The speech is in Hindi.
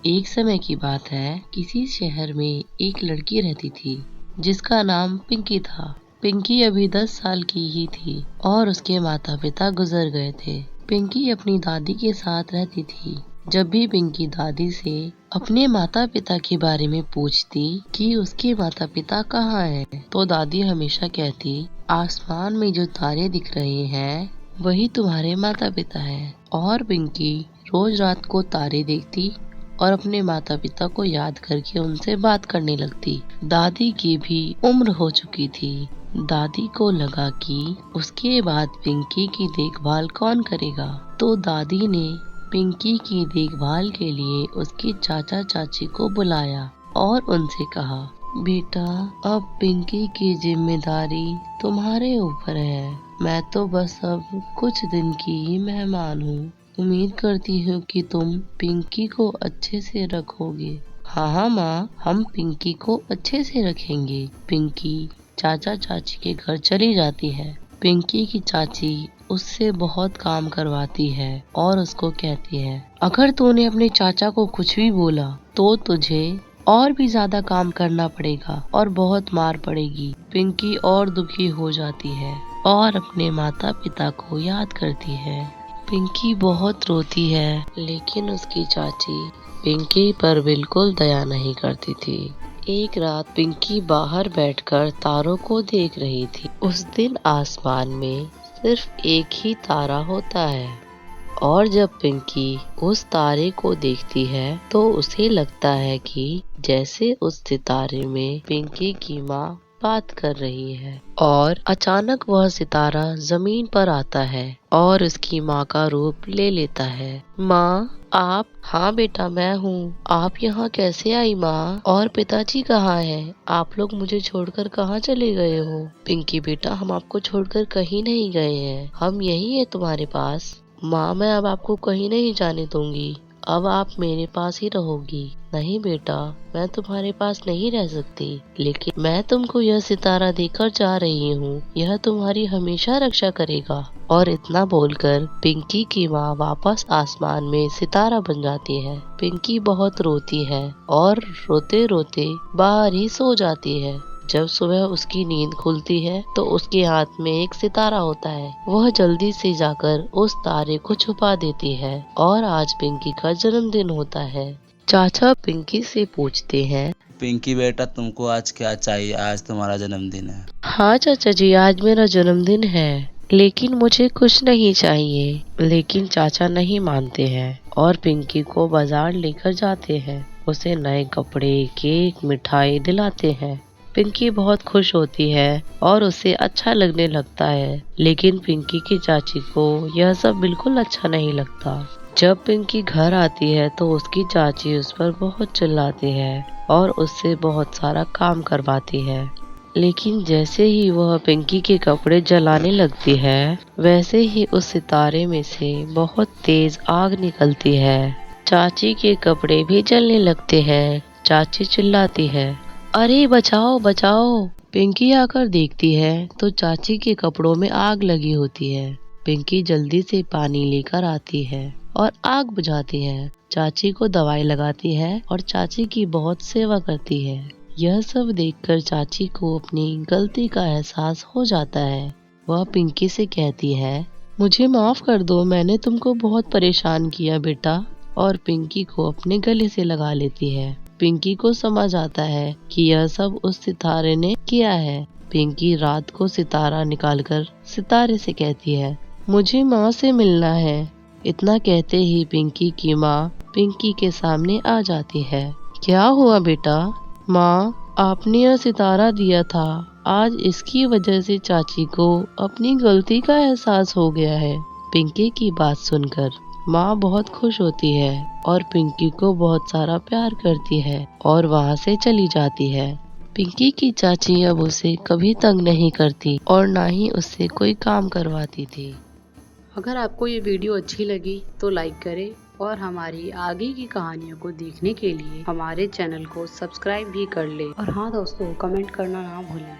एक समय की बात है, किसी शहर में एक लड़की रहती थी जिसका नाम पिंकी था। पिंकी अभी 10 साल की ही थी और उसके माता पिता गुजर गए थे। पिंकी अपनी दादी के साथ रहती थी। जब भी पिंकी दादी से अपने माता पिता के बारे में पूछती कि उसके माता पिता कहाँ हैं, तो दादी हमेशा कहती, आसमान में जो तारे दिख रहे हैं वही तुम्हारे माता पिता हैं। और पिंकी रोज रात को तारे देखती और अपने माता पिता को याद करके उनसे बात करने लगती। दादी की भी उम्र हो चुकी थी। दादी को लगा कि उसके बाद पिंकी की देखभाल कौन करेगा, तो दादी ने पिंकी की देखभाल के लिए उसके चाचा चाची को बुलाया और उनसे कहा, बेटा अब पिंकी की जिम्मेदारी तुम्हारे ऊपर है। मैं तो बस अब कुछ दिन की ही मेहमान हूँ। उम्मीद करती हूँ कि तुम पिंकी को अच्छे से रखोगे। हाँ हाँ माँ, हम पिंकी को अच्छे से रखेंगे। पिंकी चाचा चाची के घर चली जाती है। पिंकी की चाची उससे बहुत काम करवाती है और उसको कहती है, अगर तूने अपने चाचा को कुछ भी बोला तो तुझे और भी ज्यादा काम करना पड़ेगा और बहुत मार पड़ेगी। पिंकी और दुखी हो जाती है और अपने माता पिता को याद करती है। पिंकी बहुत रोती है, लेकिन उसकी चाची पिंकी पर बिल्कुल दया नहीं करती थी। एक रात पिंकी बाहर बैठकर तारों को देख रही थी। उस दिन आसमान में सिर्फ एक ही तारा होता है और जब पिंकी उस तारे को देखती है तो उसे लगता है कि जैसे उस सितारे में पिंकी की माँ बात कर रही है। और अचानक वह सितारा जमीन पर आता है और उसकी माँ का रूप ले लेता है। माँ आप? हाँ बेटा मैं हूँ। आप यहाँ कैसे आई माँ? और पिताजी कहाँ हैं? आप लोग मुझे छोड़कर कहाँ चले गए हो? पिंकी बेटा हम आपको छोड़कर कहीं नहीं गए हैं, हम यही है तुम्हारे पास। माँ मैं अब आपको कहीं नहीं जाने दूंगी, अब आप मेरे पास ही रहोगी। नहीं बेटा मैं तुम्हारे पास नहीं रह सकती, लेकिन मैं तुमको यह सितारा देकर जा रही हूँ, यह तुम्हारी हमेशा रक्षा करेगा। और इतना बोलकर पिंकी की माँ वापस आसमान में सितारा बन जाती है। पिंकी बहुत रोती है और रोते रोते बाहर ही सो जाती है। जब सुबह उसकी नींद खुलती है तो उसके हाथ में एक सितारा होता है। वह जल्दी से जाकर उस तारे को छुपा देती है और आज पिंकी का जन्मदिन होता है। चाचा पिंकी से पूछते हैं, पिंकी बेटा तुमको आज क्या चाहिए? आज तुम्हारा जन्मदिन है। हाँ चाचा जी आज मेरा जन्मदिन है, लेकिन मुझे कुछ नहीं चाहिए। लेकिन चाचा नहीं मानते हैं और पिंकी को बाजार लेकर जाते हैं। उसे नए कपड़े, केक, मिठाई दिलाते हैं। पिंकी बहुत खुश होती है और उसे अच्छा लगने लगता है, लेकिन पिंकी की चाची को यह सब बिल्कुल अच्छा नहीं लगता। जब पिंकी घर आती है तो उसकी चाची उस पर बहुत चिल्लाती है और उससे बहुत सारा काम करवाती है। लेकिन जैसे ही वह पिंकी के कपड़े जलाने लगती है, वैसे ही उस सितारे में से बहुत तेज आग निकलती है। चाची के कपड़े भी जलने लगते हैं। चाची चिल्लाती है, अरे बचाओ बचाओ। पिंकी आकर देखती है तो चाची के कपड़ों में आग लगी होती है। पिंकी जल्दी से पानी लेकर आती है और आग बुझाती है। चाची को दवाई लगाती है और चाची की बहुत सेवा करती है। यह सब देखकर चाची को अपनी गलती का एहसास हो जाता है। वह पिंकी से कहती है, मुझे माफ कर दो, मैंने तुमको बहुत परेशान किया बेटा। और पिंकी को अपने गले से लगा लेती है। पिंकी को समझ आता है कि यह सब उस सितारे ने किया है। पिंकी रात को सितारा निकालकर सितारे से कहती है, मुझे माँ से मिलना है। इतना कहते ही पिंकी की माँ पिंकी के सामने आ जाती है। क्या हुआ बेटा? माँ आपने यह सितारा दिया था, आज इसकी वजह से चाची को अपनी गलती का एहसास हो गया है। पिंकी की बात सुनकर माँ बहुत खुश होती है और पिंकी को बहुत सारा प्यार करती है और वहाँ से चली जाती है। पिंकी की चाची अब उसे कभी तंग नहीं करती और ना ही उससे कोई काम करवाती थी। अगर आपको ये वीडियो अच्छी लगी तो लाइक करें और हमारी आगे की कहानियों को देखने के लिए हमारे चैनल को सब्सक्राइब भी कर लें। और हाँ दोस्तों, कमेंट करना ना भूलें।